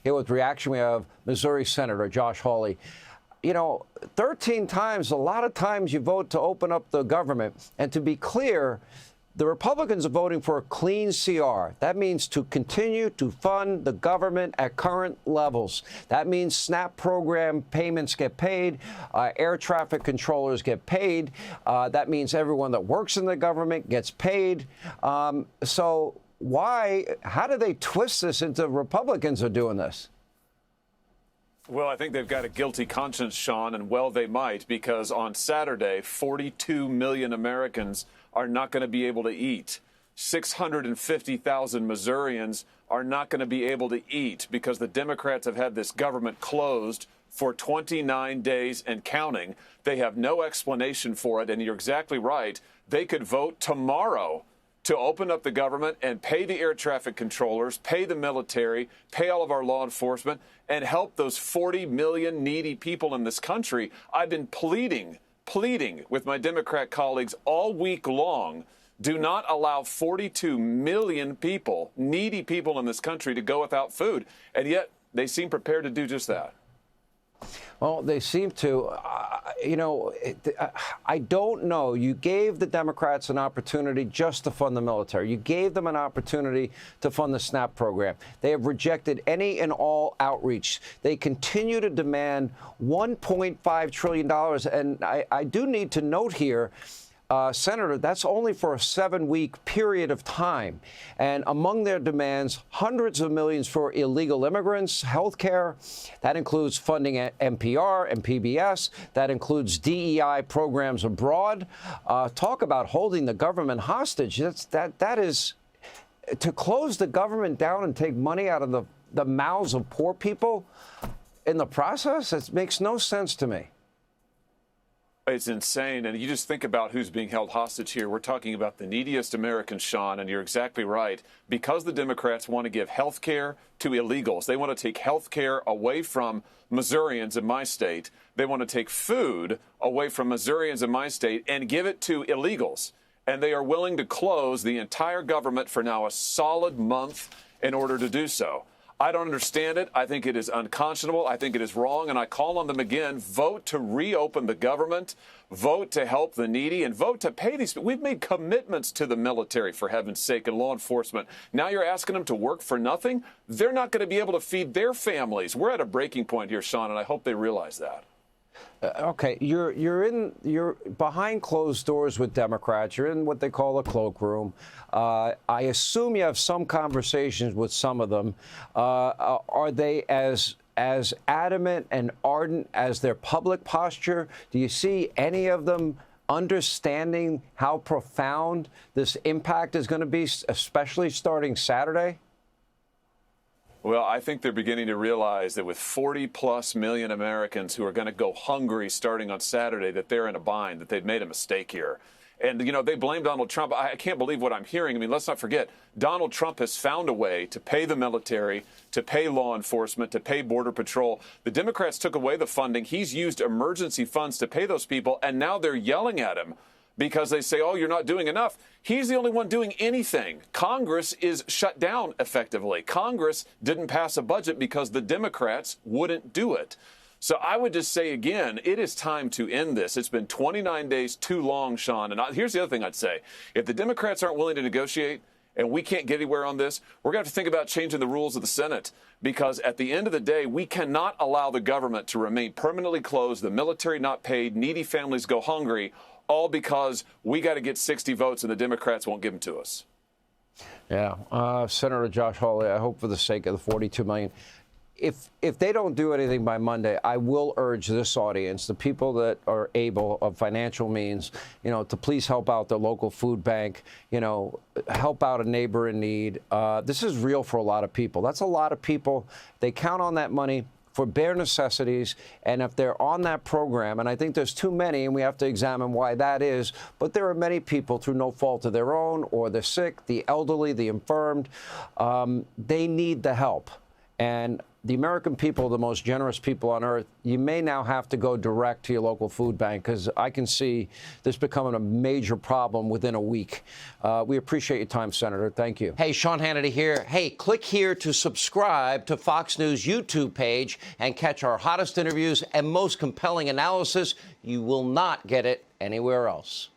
Here with reaction, we have Missouri Senator Josh Hawley. You know, 13 times, a lot of times you vote to open up the government. And to be clear, the Republicans are voting for a clean CR. That means to continue to fund the government at current levels. That means SNAP program payments get paid, air traffic controllers get paid. That means everyone that works in the government gets paid. So how do they twist this into Republicans are doing this? Well, I think they've got a guilty conscience, Sean, and well, they might, because on Saturday, 42 million Americans are not going to be able to eat. 650,000 Missourians are not going to be able to eat because the Democrats have had this government closed for 29 days and counting. They have no explanation for it, and you're exactly right. They could vote tomorrow to open up the government and pay the air traffic controllers, pay the military, pay all of our law enforcement, and help those 40 million needy people in this country. I've been pleading with my Democrat colleagues all week long. Do not allow 42 million people, needy people in this country, to go without food. And yet they seem prepared to do just that. Well, they seem to. I don't know. You gave the Democrats an opportunity just to fund the military. You gave them an opportunity to fund the SNAP program. They have rejected any and all outreach. They continue to demand $1.5 trillion. And I do need to note here, Senator, that's only for a 7-week period of time. And among their demands, hundreds of millions for illegal immigrants, health care. That includes funding at NPR and PBS. That includes DEI programs abroad. Talk about holding the government hostage. That is to close the government down and take money out of the mouths of poor people in the process. It makes no sense to me. It's insane. And you just think about who's being held hostage here. We're talking about the neediest Americans, Sean, and you're exactly right. Because the Democrats want to give health care to illegals, they want to take health care away from Missourians in my state. They want to take food away from Missourians in my state and give it to illegals. And they are willing to close the entire government for now a solid month in order to do so. I don't understand it. I think it is unconscionable. I think it is wrong. And I call on them again, vote to reopen the government, vote to help the needy, and vote to pay these. We've made commitments to the military, for heaven's sake, and law enforcement. Now you're asking them to work for nothing? They're not going to be able to feed their families. We're at a breaking point here, Sean, and I hope they realize that. Okay, you're behind closed doors with Democrats. You're in what they call a cloakroom. I assume you have some conversations with some of them. Are they as adamant and ardent as their public posture? Do you see any of them understanding how profound this impact is going to be, especially starting Saturday? Well, I think they're beginning to realize that with 40+ million Americans who are going to go hungry starting on Saturday, that they're in a bind, that they've made a mistake here. And, they blame Donald Trump. I can't believe what I'm hearing. I mean, let's not forget, Donald Trump has found a way to pay the military, to pay law enforcement, to pay Border Patrol. The Democrats took away the funding. He's used emergency funds to pay those people, and now they're yelling at him because they say, oh, you're not doing enough. He's the only one doing anything. Congress is shut down effectively. Congress didn't pass a budget because the Democrats wouldn't do it. So I would just say again, it is time to end this. It's been 29 days too long, Sean. And here's the other thing I'd say. If the Democrats aren't willing to negotiate and we can't get anywhere on this, we're going to have to think about changing the rules of the Senate, because at the end of the day, we cannot allow the government to remain permanently closed, the military not paid, needy families go hungry, all because we got to get 60 votes and the Democrats won't give them to us. Yeah. Senator Josh Hawley, I hope for the sake of the 42 million. If they don't do anything by Monday, I will urge this audience, the people that are able of financial means, to please help out the local food bank, help out a neighbor in need. This is real for a lot of people. That's a lot of people. They count on that money for bare necessities, and if they're on that program, and I think there's too many, and we have to examine why that is, but there are many people through no fault of their own, or they're sick, the elderly, the infirmed, they need the help. And the American people are the most generous people on earth. You may now have to go direct to your local food bank, because I can see this becoming a major problem within a week. We appreciate your time, Senator. Thank you. Hey, Sean Hannity here. Hey, click here to subscribe to Fox News YouTube page and catch our hottest interviews and most compelling analysis. You will not get it anywhere else.